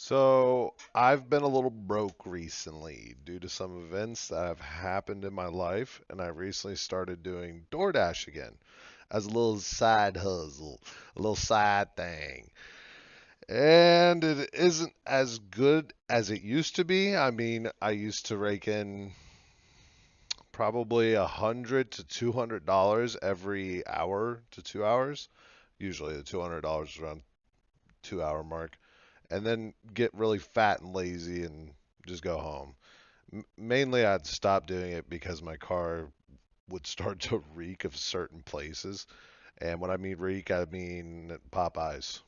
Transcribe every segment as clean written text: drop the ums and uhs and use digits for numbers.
So I've been a little broke recently due to some events that have happened in my life, and I recently started doing Doordash again as a little side hustle, a little side thing. And it isn't as good as it used to be. I mean, I used to rake in probably $100 to $200 every hour to 2 hours. Usually the $200 is around 2 hour mark, and then get really fat and lazy and just go home. Mainly, I'd stop doing it because my car would start to reek of certain places. And when I mean reek, I mean Popeyes.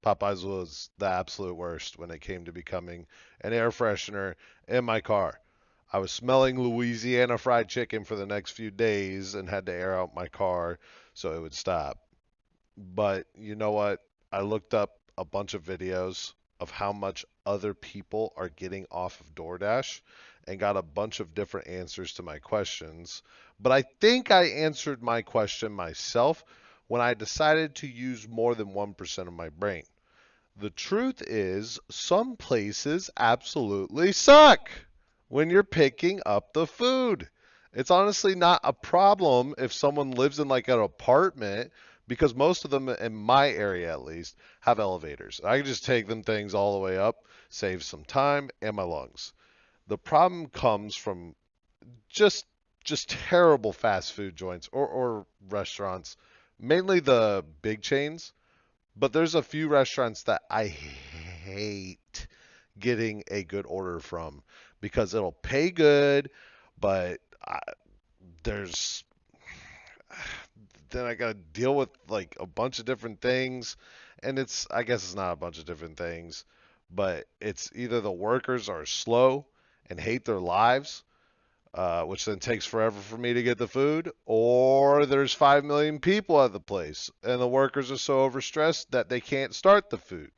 Popeyes was the absolute worst when it came to becoming an air freshener in my car. I was smelling Louisiana fried chicken for the next few days and had to air out my car so it would stop. But you know what? I looked up a bunch of videos of how much other people are getting off of DoorDash and got a bunch of different answers to my questions. But I think I answered my question myself when I decided to use more than 1% of my brain. The truth is, some places absolutely suck when you're picking up the food. It's honestly not a problem if someone lives in like an apartment because most of them, in my area at least, have elevators. I can just take them things all the way up, save some time and my lungs. The problem comes from just just terrible fast food joints or restaurants, mainly the big chains, but there's a few restaurants that I hate getting a good order from because it'll pay good, but there's then I got to deal with like a bunch of different things, and I guess it's not a bunch of different things, but it's either the workers are slow and hate their lives, which then takes forever for me to get the food, or there's 5 million people at the place and the workers are so overstressed that they can't start the food,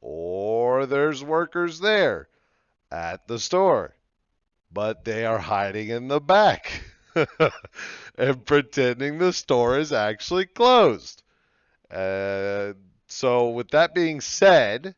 or there's workers there at the store, but they are hiding in the back and pretending the store is actually closed. Uh, so, with that being said,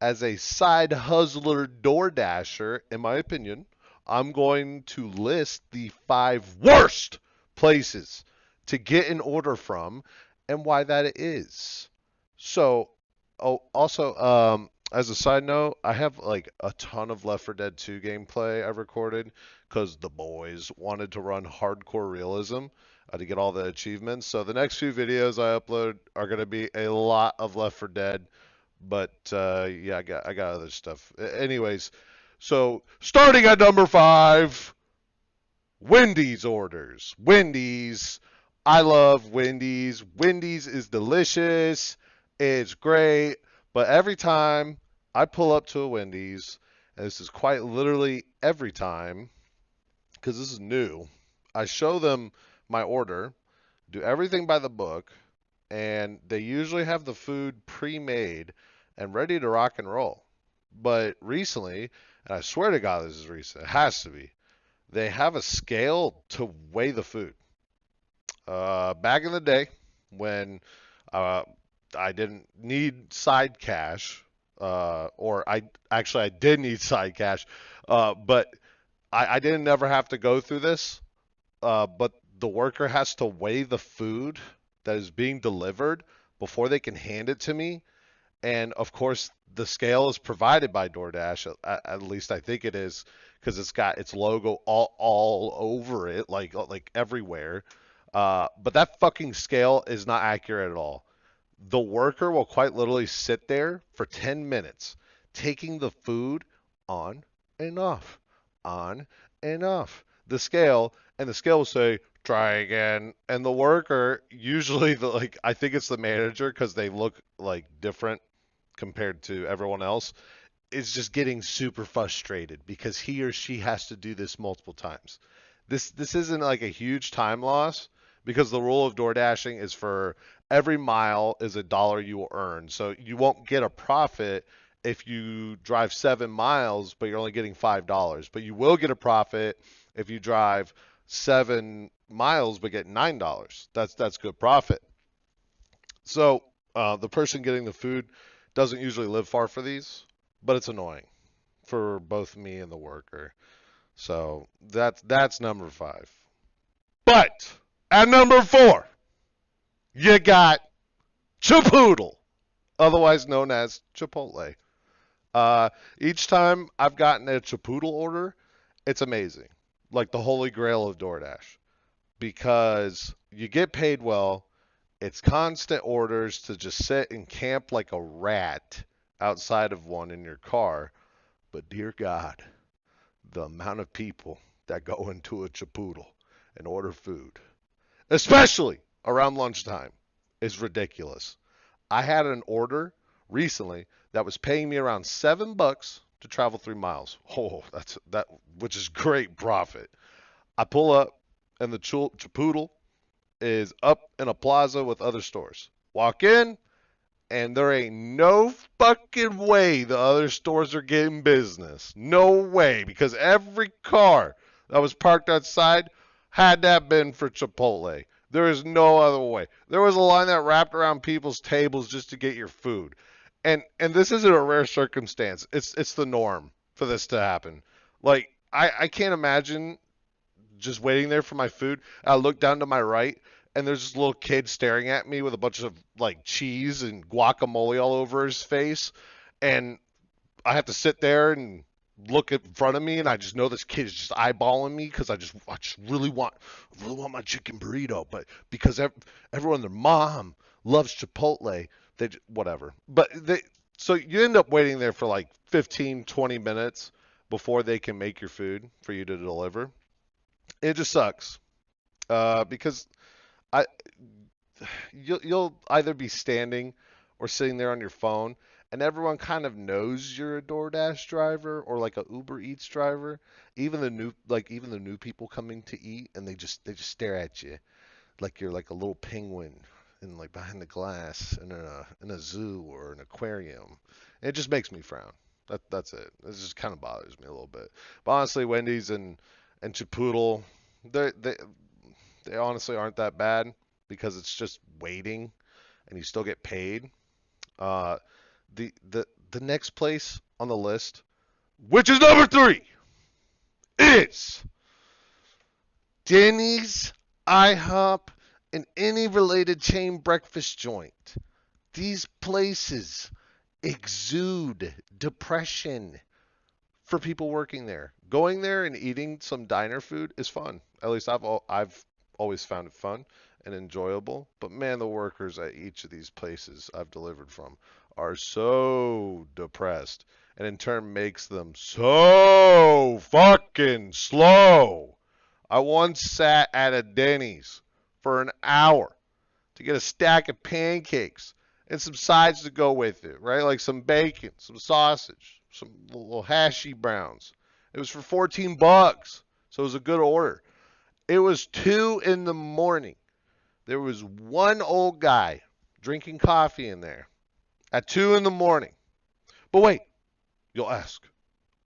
as a side hustler door dasher, in my opinion, I'm going to list the five worst places to get an order from and why that is. So, also, as a side note, I have like a ton of Left 4 Dead 2 gameplay I recorded because the boys wanted to run hardcore realism to get all the achievements. So the next few videos I upload are going to be a lot of Left 4 Dead, but yeah, I got other stuff. Anyways, so starting at number five, Wendy's orders. Wendy's. I love Wendy's. Wendy's is delicious. It's great. But every time I pull up to a Wendy's, and this is quite literally every time, because this is new, I show them my order, do everything by the book, and they usually have the food pre-made and ready to rock and roll. But recently, and I swear to God this is recent, it has to be, they have a scale to weigh the food. Back in the day, when uh, I didn't need side cash, or I did need side cash, but I didn't ever have to go through this. But the worker has to weigh the food that is being delivered before they can hand it to me. And of course, the scale is provided by DoorDash. At least I think it is, because it's got its logo all over it, like everywhere. But that fucking scale is not accurate at all. The worker will quite literally sit there for 10 minutes, taking the food on and off, on and off the scale, and the scale will say, try again. And the worker, usually I think it's the manager because they look like different compared to everyone else, is just getting super frustrated because he or she has to do this multiple times. This isn't like a huge time loss because the rule of door dashing is for every mile is a dollar you will earn. So you won't get a profit if you drive 7 miles, but you're only getting $5. But you will get a profit if you drive 7 miles but get $9. That's good profit. So the person getting the food doesn't usually live far for these. but it's annoying for both me and the worker. So that's number 5. But at number 4, you got Chipotle, otherwise known as Chipotle. Uh, each time I've gotten a Chipotle order, it's amazing. Like the holy grail of DoorDash. Because you get paid well, it's constant orders to just sit and camp like a rat outside of one in your car. But dear God, the amount of people that go into a Chipotle and order food, especially around lunchtime, is ridiculous. I had an order recently that was paying me around $7 to travel 3 miles. Oh, that's that, which is great profit. I pull up, and the Chipotle is up in a plaza with other stores. Walk in, and there ain't no fucking way the other stores are getting business. No way, because every car that was parked outside had that been for Chipotle. There is no other way. There was a line that wrapped around people's tables just to get your food. And this isn't a rare circumstance. It's the norm for this to happen. Like I can't imagine just waiting there for my food. I look down to my right, and there's this little kid staring at me with a bunch of like cheese and guacamole all over his face, and I have to sit there and look in front of me, and I just know this kid is just eyeballing me because I just really want my chicken burrito, but because everyone, their mom loves Chipotle, whatever. But so you end up waiting there for like 15, 20 minutes before they can make your food for you to deliver. It just sucks because I you'll either be standing or sitting there on your phone, and everyone kind of knows you're a DoorDash driver or like a Uber Eats driver. Even the new people coming to eat, and they just stare at you like you're like a little penguin in like behind the glass in a zoo or an aquarium. And it just makes me frown. That's it. It just kind of bothers me a little bit. But honestly, Wendy's and Chipotle, they they honestly aren't that bad because it's just waiting and you still get paid. Uh, the next place on the list, which is number 3, is Dennys, IHop, and any related chain breakfast joint. These places exude depression for people working there. Going there and eating some diner food is fun. At least I've always found it fun and enjoyable. But man, the workers at each of these places I've delivered from are so depressed, and in turn makes them so fucking slow. I once sat at a Denny's for an hour to get a stack of pancakes and some sides to go with it, right? Like some bacon, some sausage, some little hashy browns. It was for $14, so it was a good order. It was 2 in the morning. There was one old guy drinking coffee in there at 2 in the morning. But wait, you'll ask,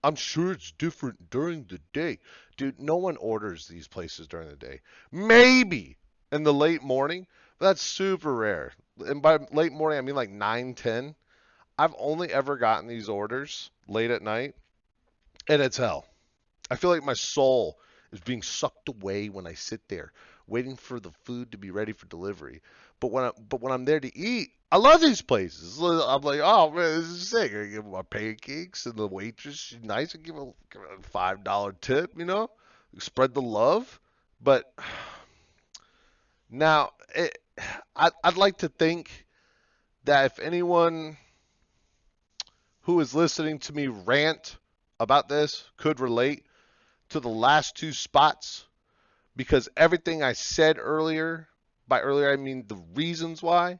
I'm sure it's different during the day. Dude, no one orders these places during the day. Maybe in the late morning, but that's super rare. And by late morning, I mean like 9, 10. I've only ever gotten these orders late at night, and it's hell. I feel like my soul is being sucked away when I sit there waiting for the food to be ready for delivery. But when I'm there to eat, I love these places. I'm like, oh man, this is sick. I give them my pancakes, and the waitress, she's nice. I give her a $5 tip, spread the love. But now, I'd like to think that if anyone who is listening to me rant about this could relate to the last 2 spots, because everything I said earlier, by earlier I mean the reasons why,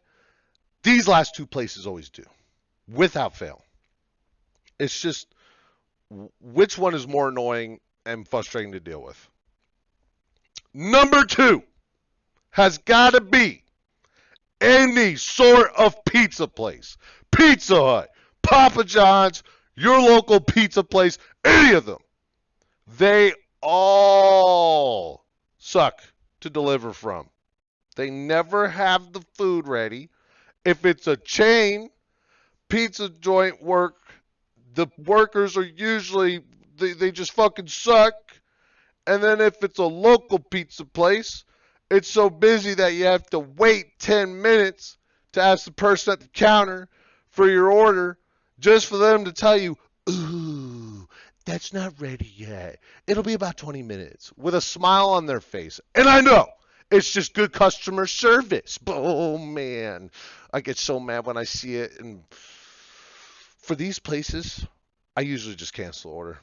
these last 2 places always do, without fail. It's just which one is more annoying and frustrating to deal with. Number 2 has got to be any sort of pizza place. Pizza Hut, Papa John's, your local pizza place, any of them. They all suck to deliver from. They never have the food ready. If it's a chain pizza joint work, The workers are usually, they just fucking suck. And then if it's a local pizza place, it's so busy that you have to wait 10 minutes to ask the person at the counter for your order just for them to tell you, ooh, that's not ready yet. It'll be about 20 minutes with a smile on their face. And I know it's just good customer service. But oh man, I get so mad when I see it. And for these places, I usually just cancel the order.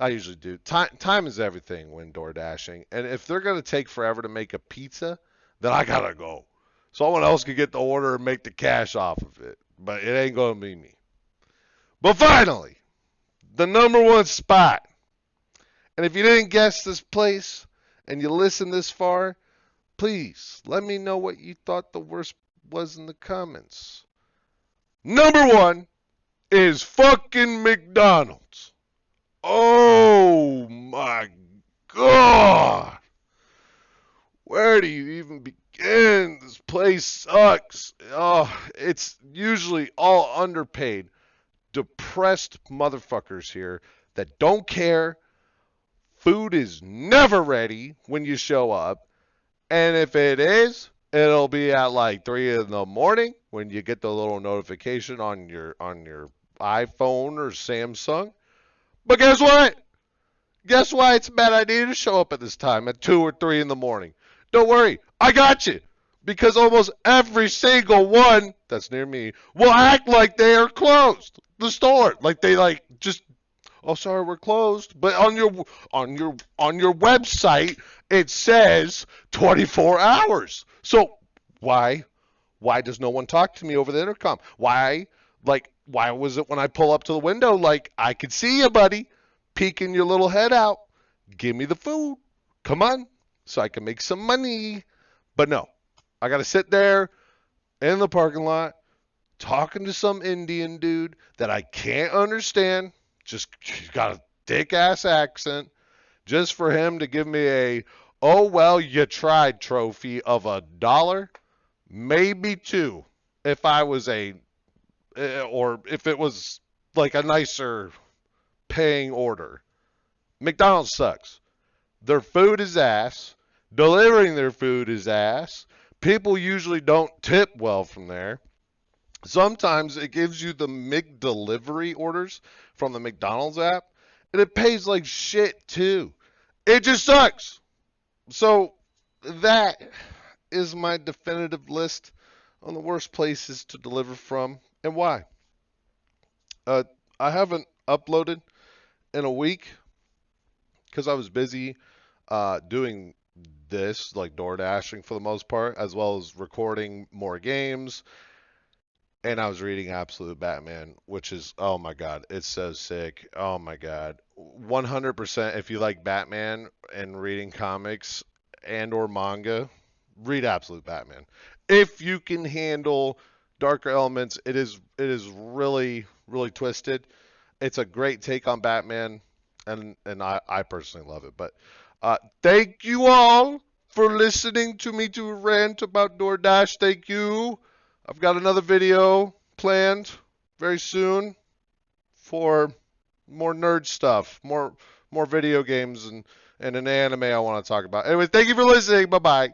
I usually do. Time is everything when door dashing. And if they're going to take forever to make a pizza, then I got to go. Someone else can get the order and make the cash off of it. But it ain't going to be me. But finally, the number one spot. And if you didn't guess this place and you listened this far, please let me know what you thought the worst was in the comments. Number one is fucking McDonald's. Oh my God. Where do you even begin? This place sucks. Oh, it's usually all underpaid, depressed motherfuckers here that don't care. Food is never ready when you show up. And if it is, it'll be at like 3 in the morning when you get the little notification on your iPhone or Samsung. But guess what? Guess why it's a bad idea to show up at this time at 2 or 3 in the morning? Don't worry, I got you. Because almost every single one that's near me will act like they are closed. The store, like they just, oh sorry, we're closed. But on your website it says 24 hours. So why does no one talk to me over the intercom? Why was it when I pull up to the window, like, I could see you, buddy, peeking your little head out. Give me the food. Come on, so I can make some money. But no, I got to sit there in the parking lot talking to some Indian dude that I can't understand. Just got a thick-ass accent just for him to give me a, oh, well, you tried trophy of $1, maybe $2 if I was or if it was like a nicer paying order. McDonald's sucks. Their food is ass. Delivering their food is ass. People usually don't tip well from there. Sometimes it gives you the McDelivery orders from the McDonald's app, and it pays like shit too. It just sucks. So that is my definitive list on the worst places to deliver from and why. I haven't uploaded in a week because I was busy doing this, like door dashing for the most part, as well as recording more games. And I was reading Absolute Batman, which is, oh my God, it's so sick. Oh my God. 100% if you like Batman and reading comics and or manga, read Absolute Batman. If you can handle darker elements, it is really, really twisted. It's a great take on Batman, and I personally love it. But thank you all for listening to me to rant about DoorDash. Thank you. I've got another video planned very soon for more nerd stuff, more video games and an anime I want to talk about. Anyway, thank you for listening. Bye-bye.